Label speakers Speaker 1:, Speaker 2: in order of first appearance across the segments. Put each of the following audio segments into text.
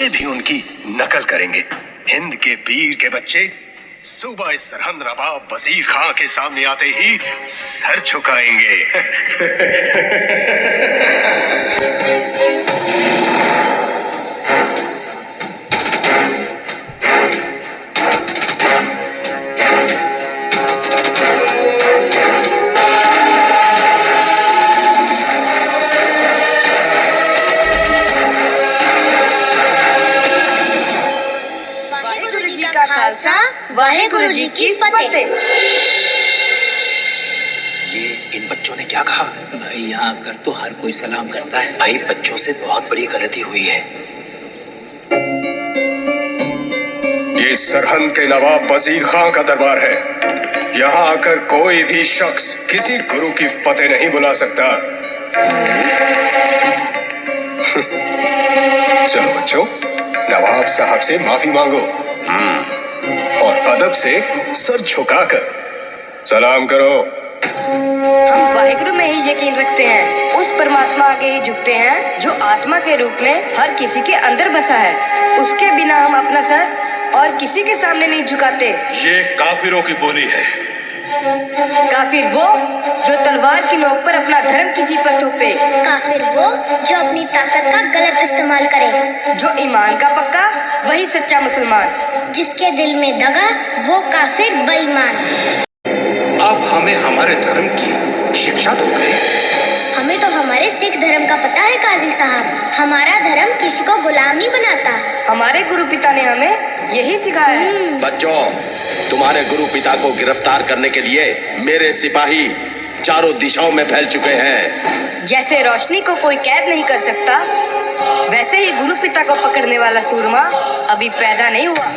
Speaker 1: भी उनकी नकल करेंगे। हिंद के पीर के बच्चे सूबा सरहंद नवाब वजीर खां के सामने आते ही सर झुकाएंगे।
Speaker 2: खालसा वाहेगुरु जी की फतेह।
Speaker 1: ये इन बच्चों ने क्या कहा?
Speaker 3: भाई यहाँ कर तो हर कोई सलाम करता है।
Speaker 1: भाई बच्चों से बहुत बड़ी गलती हुई है। ये सरहंद के नवाब वजीर खां का दरबार है। यहाँ आकर कोई भी शख्स किसी गुरु की फतेह नहीं बुला सकता। चलो बच्चों, नवाब साहब से माफी मांगो और अदब से सर झुकाकर सलाम करो।
Speaker 2: हम वाहेगुरु में ही यकीन रखते हैं, उस परमात्मा आगे ही झुकते हैं जो आत्मा के रूप में हर किसी के अंदर बसा है। उसके बिना हम अपना सर और किसी के सामने नहीं झुकाते।
Speaker 4: ये काफिरों की बोली है।
Speaker 2: काफिर वो जो तलवार की नोक पर अपना धर्म किसी पर थोपे।
Speaker 5: काफिर वो जो अपनी ताकत का गलत इस्तेमाल करे।
Speaker 2: जो ईमान का पक्का वही सच्चा मुसलमान।
Speaker 5: जिसके दिल में दगा वो काफिर बेईमान।
Speaker 4: अब हमें हमारे धर्म की शिक्षा दोगे?
Speaker 5: हमें तो हमारे सिख धर्म का पता है काजी साहब। हमारा धर्म किसी को गुलाम नहीं बनाता।
Speaker 2: हमारे गुरु पिता ने हमें यही सिखाया है।
Speaker 6: बच्चों, तुम्हारे गुरु पिता को गिरफ्तार करने के लिए मेरे सिपाही चारों दिशाओं में फैल चुके हैं।
Speaker 2: जैसे रोशनी को कोई कैद नहीं कर सकता, वैसे ही गुरु पिता को पकड़ने वाला सूरमा अभी पैदा नहीं हुआ।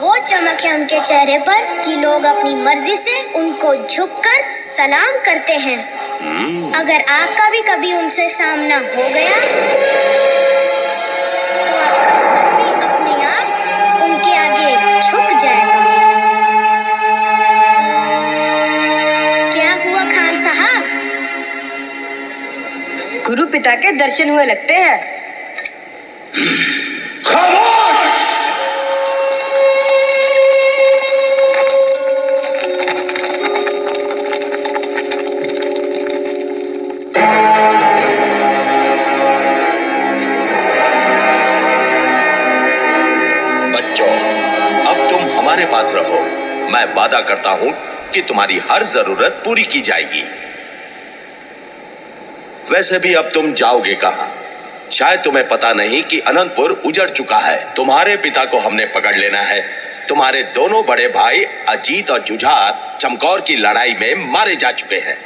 Speaker 5: वो चमक है उनके चेहरे पर कि लोग अपनी मर्जी से उनको झुककर सलाम करते हैं। अगर आपका भी कभी उनसे सामना हो गया तो आपका सर भी अपने आप उनके आगे झुक जाएगा। क्या हुआ खान साहब?
Speaker 2: गुरु पिता के दर्शन हुए लगते हैं।
Speaker 6: हमारे पास रहो। मैं वादा करता हूं कि तुम्हारी हर जरूरत पूरी की जाएगी। वैसे भी अब तुम जाओगे कहां? शायद तुम्हें पता नहीं कि अनंतपुर उजड़ चुका है। तुम्हारे पिता को हमने पकड़ लेना है। तुम्हारे दोनों बड़े भाई अजीत और जुझार चमकौर की लड़ाई में मारे जा चुके हैं।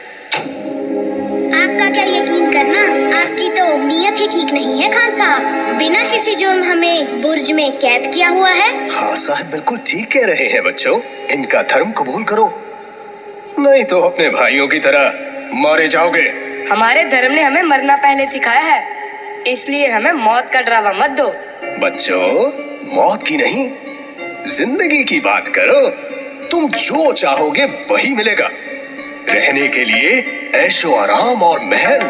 Speaker 5: आपका क्या यकीन करना, आपकी तो नीयत ही ठीक नहीं है खान साहब। बिना किसी जुर्म हमें बुर्ज में कैद किया हुआ है।
Speaker 1: हाँ साहब बिल्कुल ठीक कह रहे हैं बच्चों। इनका धर्म कबूल करो, नहीं तो अपने भाइयों की तरह मारे जाओगे।
Speaker 2: हमारे धर्म ने हमें मरना पहले सिखाया है, इसलिए हमें मौत का डरावा मत दो।
Speaker 1: बच्चों, मौत की नहीं जिंदगी की बात करो। तुम जो चाहोगे वही मिलेगा। रहने के लिए ऐशो आराम और महल,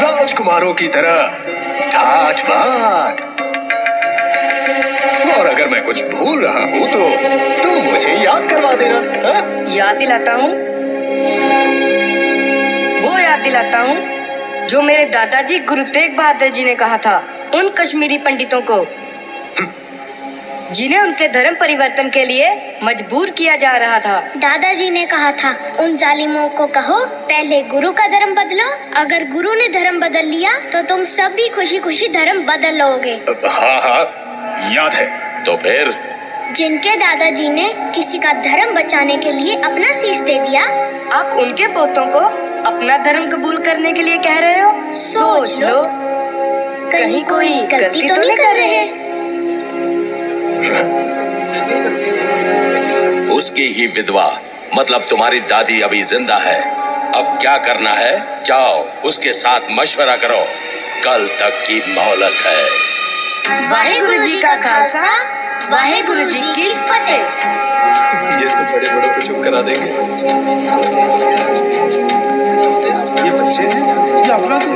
Speaker 1: राजकुमारों की तरह ठाठ बाट। और अगर मैं कुछ भूल रहा हूँ तो तुम मुझे याद करवा देना। हा?
Speaker 2: याद दिलाता हूँ, वो याद दिलाता हूँ जो मेरे दादाजी गुरु तेग बहादुर जी ने कहा था उन कश्मीरी पंडितों को, जिन्हें उनके धर्म परिवर्तन के लिए मजबूर किया जा रहा था।
Speaker 5: दादाजी ने कहा था उन जालिमों को कहो पहले गुरु का धर्म बदलो। अगर गुरु ने धर्म बदल लिया तो तुम सब भी खुशी खुशी धर्म बदल लोगे।
Speaker 1: हाँ हाँ याद है।
Speaker 6: तो फिर
Speaker 5: जिनके दादाजी ने किसी का धर्म बचाने के लिए अपना शीश दे दिया,
Speaker 2: आप उनके पोतों को अपना धर्म कबूल करने के लिए कह रहे हो? सोच लो, कहीं कोई गलती तो नहीं कर रहे?
Speaker 6: उसकी ही विधवा मतलब तुम्हारी दादी अभी जिंदा है। अब क्या करना है? जाओ उसके साथ मशवरा करो। कल तक की मोहलत है।
Speaker 2: वाहेगुरु जी का खालसा, वाहेगुरु जी की फतेह।
Speaker 1: ये तो बड़े बड़ों को चुप करा देंगे। ये बच्चे हैं या अफलातून?